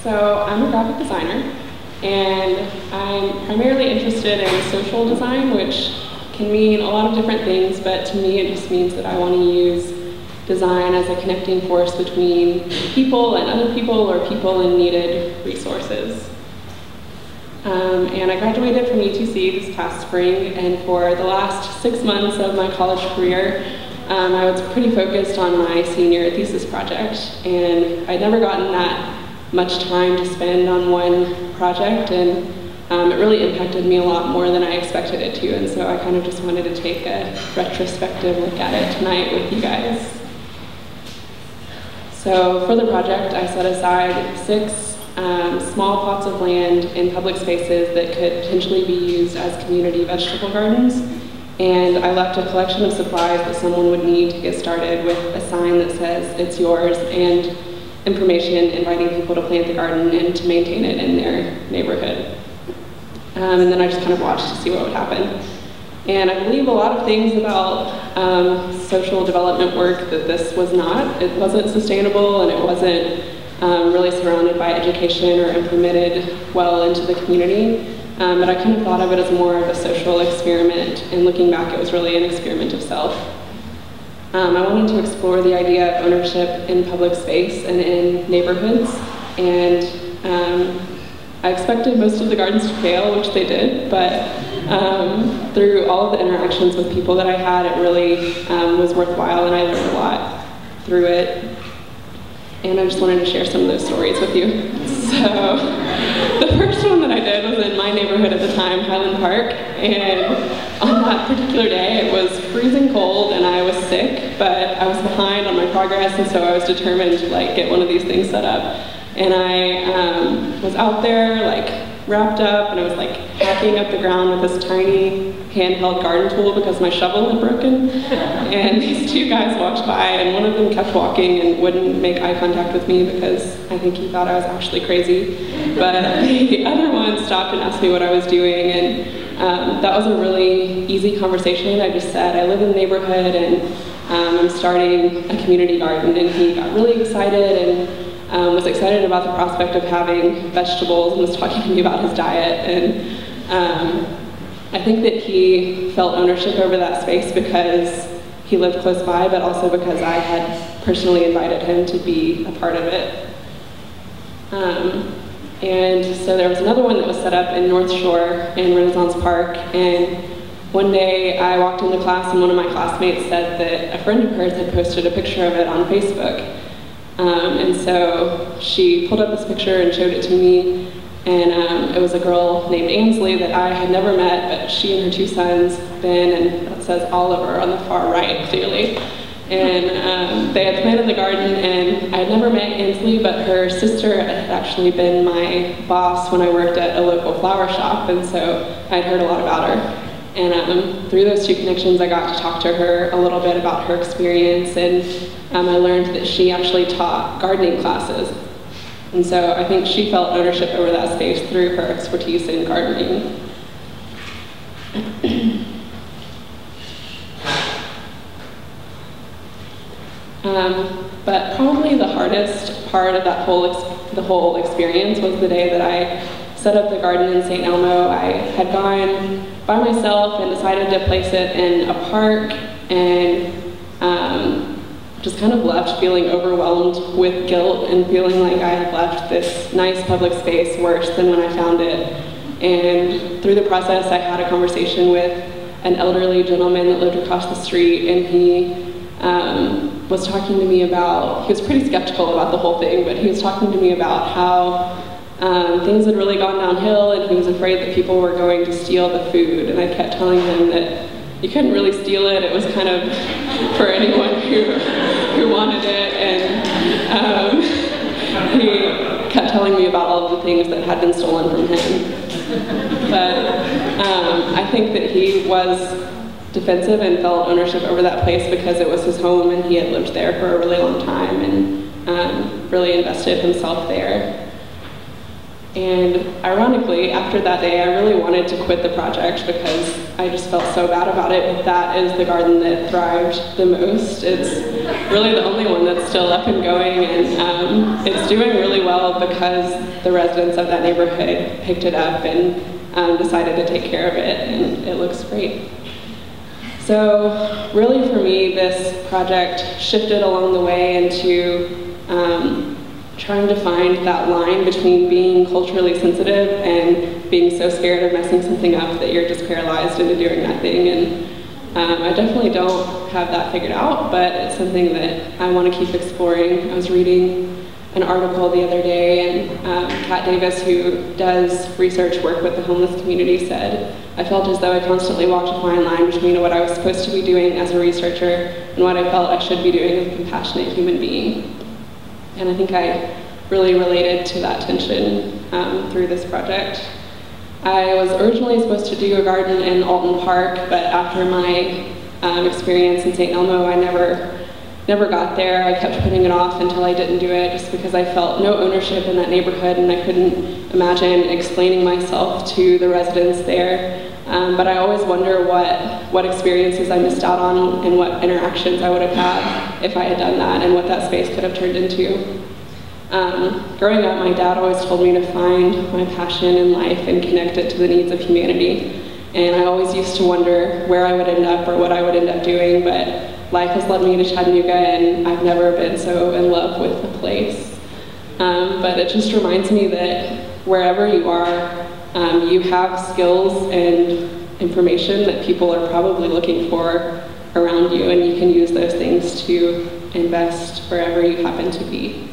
So I'm a graphic designer, and I'm primarily interested in social design, which can mean a lot of different things, but to me it just means that I want to use design as a connecting force between people and other people, or people in needed resources. And I graduated from UTC this past spring, and for the last 6 months of my college career, I was pretty focused on my senior thesis project, and I'd never gotten that much time to spend on one project, and it really impacted me a lot more than I expected it to, and so I kind of just wanted to take a retrospective look at it tonight with you guys. So for the project, I set aside 6 small plots of land in public spaces that could potentially be used as community vegetable gardens, and I left a collection of supplies that someone would need to get started with a sign that says it's yours, and information inviting people to plant the garden and to maintain it in their neighborhood. And then I just kind of watched to see what would happen. And I believe a lot of things about social development work that this was not. It wasn't sustainable, and it wasn't really surrounded by education or implemented well into the community. But I kind of thought of it as more of a social experiment, and looking back, it was really an experiment of self. I wanted to explore the idea of ownership in public space and in neighborhoods, and I expected most of the gardens to fail, which they did, but through all of the interactions with people that I had, it really was worthwhile, and I learned a lot through it. And I just wanted to share some of those stories with you. So the first one that I did was in my neighborhood at the time, Highland Park, and on that particular day it was freezing cold and I was sick, but I was behind on my progress, and so I was determined to get one of these things set up. And I was out there wrapped up, and I was hacking up the ground with this tiny handheld garden tool because my shovel had broken. And these 2 guys walked by, and one of them kept walking and wouldn't make eye contact with me because I think he thought I was actually crazy. But the other one stopped and asked me what I was doing, and that was a really easy conversation. I just said, I live in the neighborhood, and I'm starting a community garden, and he got really excited and was excited about the prospect of having vegetables, and was talking to me about his diet. And I think that he felt ownership over that space because he lived close by, but also because I had personally invited him to be a part of it. And so there was another one that was set up in North Shore in Renaissance Park, and one day I walked into class and one of my classmates said that a friend of hers had posted a picture of it on Facebook. And so she pulled up this picture and showed it to me, and it was a girl named Ansley that I had never met, but she and her 2 sons, Ben, and that says Oliver on the far right, clearly. And they had planted the garden, and I had never met Ansley, but her sister had actually been my boss when I worked at a local flower shop, and so I'd heard a lot about her. And through those 2 connections, I got to talk to her a little bit about her experience, and I learned that she actually taught gardening classes. And so I think she felt ownership over that space through her expertise in gardening. But probably the hardest part of that the whole experience was the day that I set up the garden in St. Elmo. I had gone by myself and decided to place it in a park, and just kind of left feeling overwhelmed with guilt and feeling like I had left this nice public space worse than when I found it. And through the process, I had a conversation with an elderly gentleman that lived across the street, and he was talking to me about, he was pretty skeptical about the whole thing, but he was talking to me about how things had really gone downhill, and he was afraid that people were going to steal the food. And I kept telling him that you couldn't really steal it. It was kind of for anyone who wanted it. And he kept telling me about all of the things that had been stolen from him. But I think that he was defensive and felt ownership over that place because it was his home, and he had lived there for a really long time, and really invested himself there. And ironically, after that day, I really wanted to quit the project because I just felt so bad about it, but that is the garden that thrived the most. It's really the only one that's still up and going, and it's doing really well because the residents of that neighborhood picked it up and decided to take care of it, and it looks great. So really for me, this project shifted along the way into trying to find that line between being culturally sensitive and being so scared of messing something up that you're just paralyzed into doing nothing. And I definitely don't have that figured out, but it's something that I want to keep exploring. I was reading an article the other day, and Kat Davis, who does research work with the homeless community, said, I felt as though I constantly walked a fine line between what I was supposed to be doing as a researcher and what I felt I should be doing as a compassionate human being. And I think I really related to that tension through this project. I was originally supposed to do a garden in Alton Park, but after my experience in St. Elmo, I never got there. I kept putting it off until I didn't do it just because I felt no ownership in that neighborhood, and I couldn't imagine explaining myself to the residents there. But I always wonder what experiences I missed out on and what interactions I would have had if I had done that, and what that space could have turned into. Growing up, my dad always told me to find my passion in life and connect it to the needs of humanity. And I always used to wonder where I would end up or what I would end up doing, but life has led me to Chattanooga, and I've never been so in love with the place. But it just reminds me that wherever you are, you have skills and information that people are probably looking for around you, and you can use those things to invest wherever you happen to be.